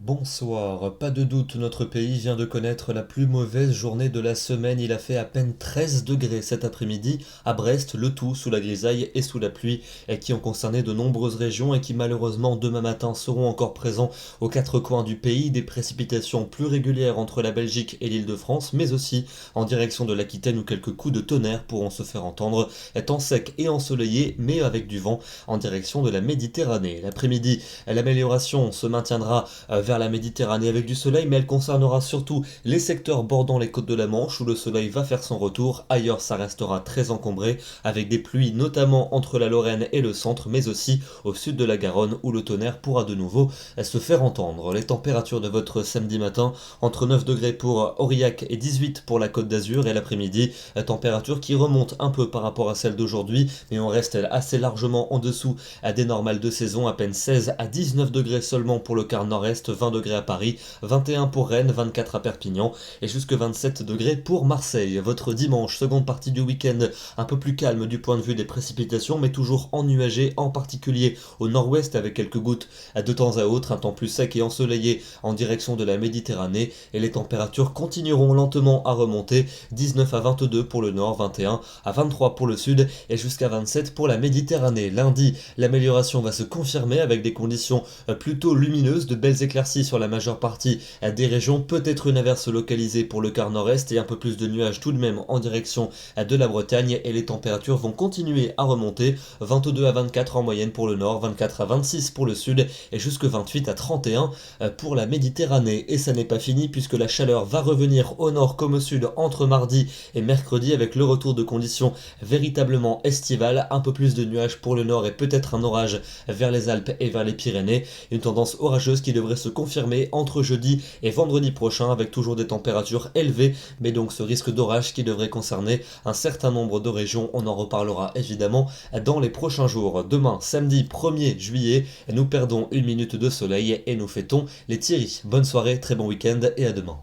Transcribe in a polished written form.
Bonsoir, pas de doute, notre pays vient de connaître la plus mauvaise journée de la semaine. Il a fait à peine 13 degrés cet après-midi à Brest, le tout sous la grisaille et sous la pluie, et qui ont concerné de nombreuses régions et qui malheureusement demain matin seront encore présents aux quatre coins du pays. Des précipitations plus régulières entre la Belgique et l'Île-de-France, mais aussi en direction de l'Aquitaine où quelques coups de tonnerre pourront se faire entendre, temps sec et ensoleillé, mais avec du vent en direction de la Méditerranée. L'après-midi, l'amélioration se maintiendra vers la Méditerranée avec du soleil, mais elle concernera surtout les secteurs bordant les côtes de la Manche où le soleil va faire son retour. Ailleurs, ça restera très encombré avec des pluies notamment entre la Lorraine et le centre, mais aussi au sud de la Garonne où le tonnerre pourra de nouveau se faire entendre. Les températures de votre samedi matin, entre 9 degrés pour Aurillac et 18 pour la Côte d'Azur, et l'après-midi, température qui remonte un peu par rapport à celle d'aujourd'hui, mais on reste assez largement en dessous des normales de saison, à peine 16 à 19 degrés seulement pour le quart nord-est, 20 degrés à Paris, 21 pour Rennes, 24 à Perpignan et jusque 27 degrés pour Marseille. Votre dimanche, seconde partie du week-end, un peu plus calme du point de vue des précipitations, mais toujours ennuagé, en particulier au nord-ouest avec quelques gouttes de temps à autre, un temps plus sec et ensoleillé en direction de la Méditerranée, et les températures continueront lentement à remonter, 19 à 22 pour le nord, 21 à 23 pour le sud et jusqu'à 27 pour la Méditerranée. Lundi, l'amélioration va se confirmer avec des conditions plutôt lumineuses, de belles éclaircies sur la majeure partie des régions, peut-être une averse localisée pour le quart nord-est et un peu plus de nuages tout de même en direction de la Bretagne, et les températures vont continuer à remonter, 22 à 24 en moyenne pour le nord, 24 à 26 pour le sud et jusque 28 à 31 pour la Méditerranée. Et ça n'est pas fini puisque la chaleur va revenir au nord comme au sud entre mardi et mercredi avec le retour de conditions véritablement estivales, un peu plus de nuages pour le nord et peut-être un orage vers les Alpes et vers les Pyrénées, une tendance orageuse qui devrait se confirmer entre jeudi et vendredi prochain avec toujours des températures élevées, mais donc ce risque d'orage qui devrait concerner un certain nombre de régions. On en reparlera évidemment dans les prochains jours. Demain, samedi 1er juillet, nous perdons une minute de soleil et nous fêtons les Thierry. Bonne soirée, très bon week-end et à demain.